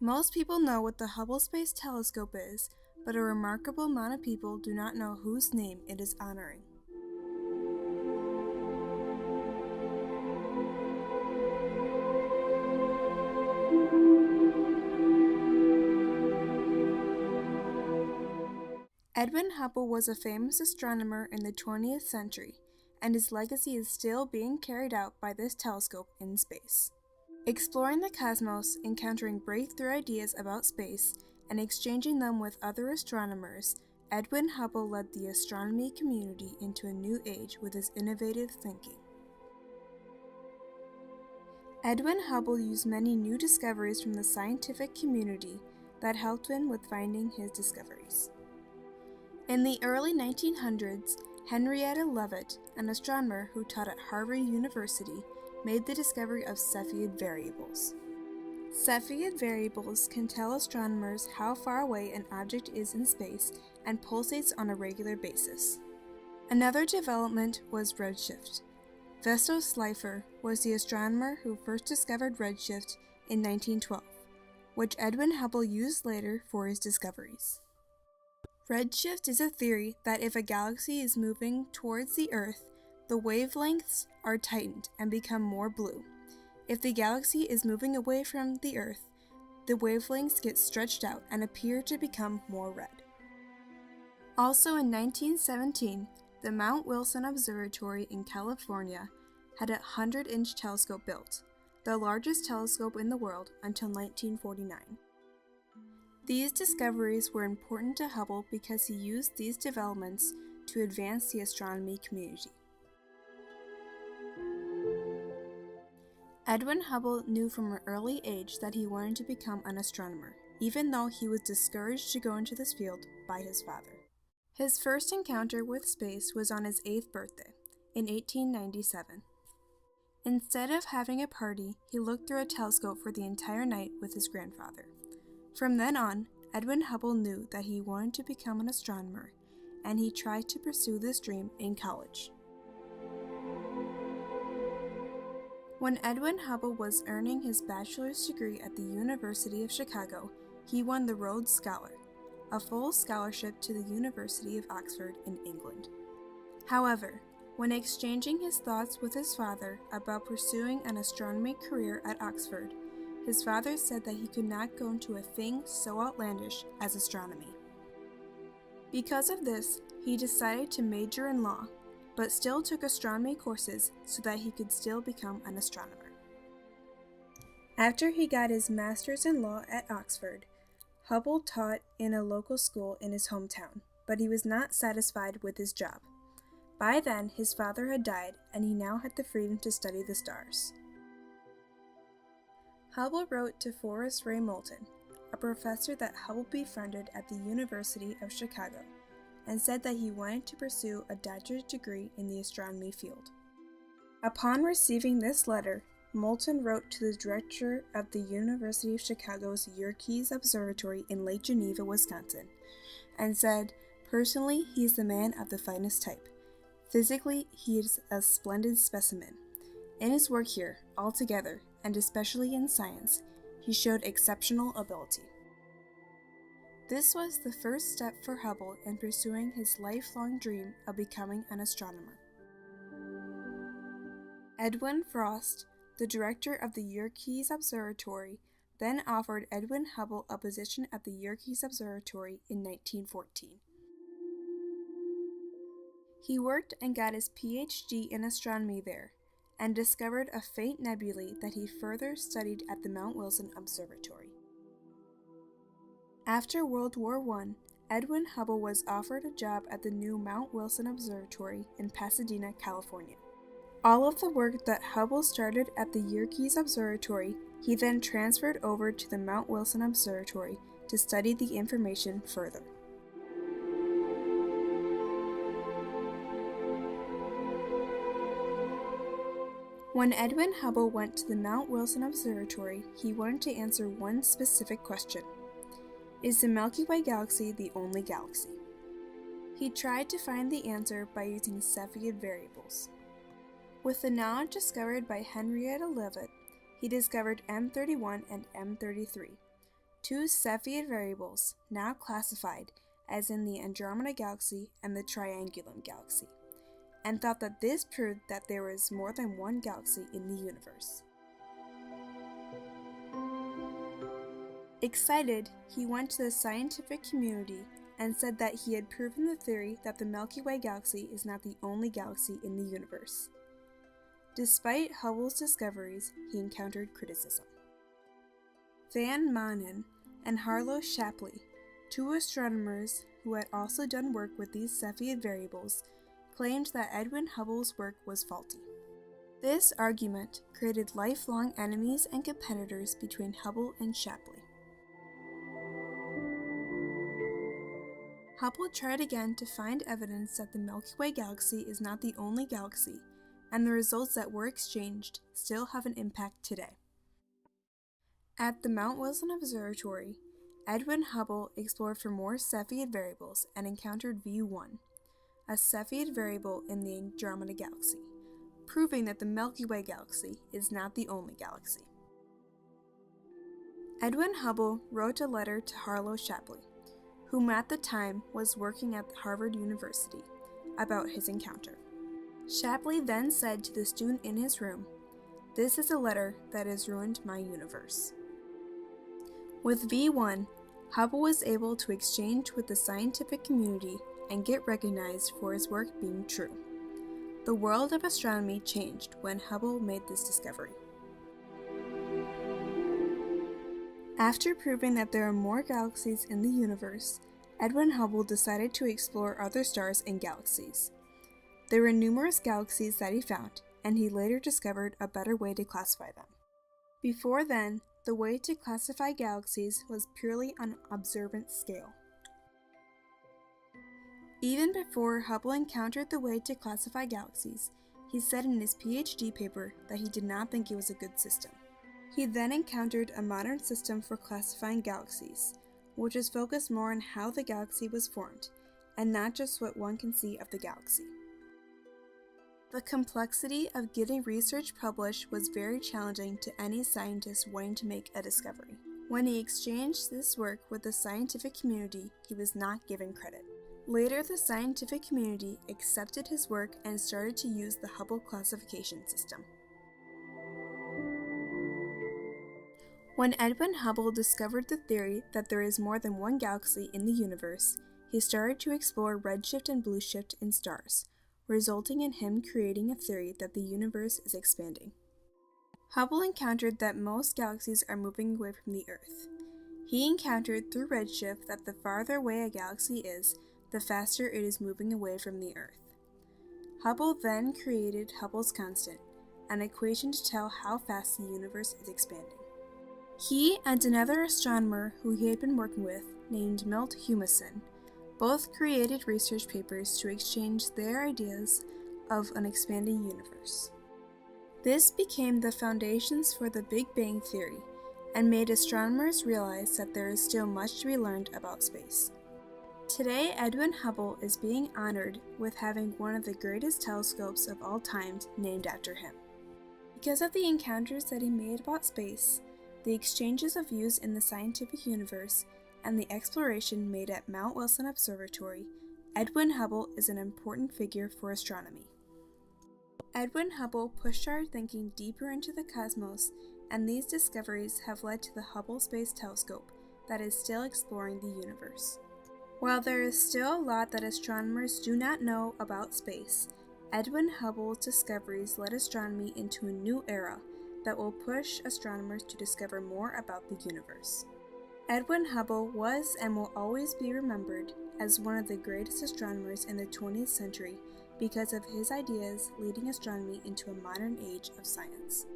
Most people know what the Hubble Space Telescope is, but a remarkable amount of people do not know whose name it is honoring. Edwin Hubble was a famous astronomer in the 20th century, and his legacy is still being carried out by this telescope in space. Exploring the cosmos, encountering breakthrough ideas about space, and exchanging them with other astronomers, Edwin Hubble led the astronomy community into a new age with his innovative thinking. Edwin Hubble used many new discoveries from the scientific community that helped him with finding his discoveries. In the early 1900s, Henrietta Leavitt, an astronomer who taught at Harvard University, made the discovery of Cepheid variables. Cepheid variables can tell astronomers how far away an object is in space and pulsates on a regular basis. Another development was redshift. Vesto Slipher was the astronomer who first discovered redshift in 1912, which Edwin Hubble used later for his discoveries. Redshift is a theory that if a galaxy is moving towards the Earth, the wavelengths are tightened and become more blue. If the galaxy is moving away from the Earth, the wavelengths get stretched out and appear to become more red. Also in 1917, the Mount Wilson Observatory in California had a 100-inch telescope built, the largest telescope in the world until 1949. These discoveries were important to Hubble because he used these developments to advance the astronomy community. Edwin Hubble knew from an early age that he wanted to become an astronomer, even though he was discouraged to go into this field by his father. His first encounter with space was on his 8th birthday, in 1897. Instead of having a party, he looked through a telescope for the entire night with his grandfather. From then on, Edwin Hubble knew that he wanted to become an astronomer, and he tried to pursue this dream in college. When Edwin Hubble was earning his bachelor's degree at the University of Chicago, he won the Rhodes Scholar, a full scholarship to the University of Oxford in England. However, when exchanging his thoughts with his father about pursuing an astronomy career at Oxford, his father said that he could not go into a thing so outlandish as astronomy. Because of this, he decided to major in law, but still took astronomy courses so that he could still become an astronomer. After he got his master's in law at Oxford, Hubble taught in a local school in his hometown, but he was not satisfied with his job. By then, his father had died, and he now had the freedom to study the stars. Hubble wrote to Forrest Ray Moulton, a professor that Hubble befriended at the University of Chicago, and said that he wanted to pursue a doctorate degree in the astronomy field. Upon receiving this letter, Moulton wrote to the director of the University of Chicago's Yerkes Observatory in Lake Geneva, Wisconsin, and said, "Personally, he is the man of the finest type. Physically, he is a splendid specimen. In his work here, altogether, and especially in science, he showed exceptional ability." This was the first step for Hubble in pursuing his lifelong dream of becoming an astronomer. Edwin Frost, the director of the Yerkes Observatory, then offered Edwin Hubble a position at the Yerkes Observatory in 1914. He worked and got his PhD in astronomy there, and discovered a faint nebulae that he further studied at the Mount Wilson Observatory. After World War I, Edwin Hubble was offered a job at the new Mount Wilson Observatory in Pasadena, California. All of the work that Hubble started at the Yerkes Observatory, he then transferred over to the Mount Wilson Observatory to study the information further. When Edwin Hubble went to the Mount Wilson Observatory, he wanted to answer one specific question. Is the Milky Way galaxy the only galaxy? He tried to find the answer by using Cepheid variables. With the knowledge discovered by Henrietta Leavitt, he discovered M31 and M33, two Cepheid variables now classified as in the Andromeda Galaxy and the Triangulum Galaxy, and thought that this proved that there was more than one galaxy in the universe. Excited, he went to the scientific community and said that he had proven the theory that the Milky Way galaxy is not the only galaxy in the universe. Despite Hubble's discoveries, he encountered criticism. Van Manen and Harlow Shapley, two astronomers who had also done work with these Cepheid variables, claimed that Edwin Hubble's work was faulty. This argument created lifelong enemies and competitors between Hubble and Shapley. Hubble tried again to find evidence that the Milky Way galaxy is not the only galaxy, and the results that were exchanged still have an impact today. At the Mount Wilson Observatory, Edwin Hubble explored for more Cepheid variables and encountered V1, a Cepheid variable in the Andromeda Galaxy, proving that the Milky Way galaxy is not the only galaxy. Edwin Hubble wrote a letter to Harlow Shapley, whom at the time was working at Harvard University, about his encounter. Shapley then said to the student in his room, "This is a letter that has ruined my universe." With V1, Hubble was able to exchange with the scientific community and get recognized for his work being true. The world of astronomy changed when Hubble made this discovery. After proving that there are more galaxies in the universe, Edwin Hubble decided to explore other stars and galaxies. There were numerous galaxies that he found, and he later discovered a better way to classify them. Before then, the way to classify galaxies was purely on an observance scale. Even before Hubble encountered the way to classify galaxies, he said in his PhD paper that he did not think it was a good system. He then encountered a modern system for classifying galaxies, which is focused more on how the galaxy was formed, and not just what one can see of the galaxy. The complexity of getting research published was very challenging to any scientist wanting to make a discovery. When he exchanged this work with the scientific community, he was not given credit. Later, the scientific community accepted his work and started to use the Hubble classification system. When Edwin Hubble discovered the theory that there is more than one galaxy in the universe, he started to explore redshift and blueshift in stars, resulting in him creating a theory that the universe is expanding. Hubble encountered that most galaxies are moving away from the Earth. He encountered through redshift that the farther away a galaxy is, the faster it is moving away from the Earth. Hubble then created Hubble's constant, an equation to tell how fast the universe is expanding. He and another astronomer who he had been working with, named Milt Humason, both created research papers to exchange their ideas of an expanding universe. This became the foundations for the Big Bang Theory and made astronomers realize that there is still much to be learned about space. Today, Edwin Hubble is being honored with having one of the greatest telescopes of all time named after him. Because of the encounters that he made about space, the exchanges of views in the scientific universe, and the exploration made at Mount Wilson Observatory, Edwin Hubble is an important figure for astronomy. Edwin Hubble pushed our thinking deeper into the cosmos, and these discoveries have led to the Hubble Space Telescope that is still exploring the universe. While there is still a lot that astronomers do not know about space, Edwin Hubble's discoveries led astronomy into a new era that will push astronomers to discover more about the universe. Edwin Hubble was and will always be remembered as one of the greatest astronomers in the 20th century because of his ideas leading astronomy into a modern age of science.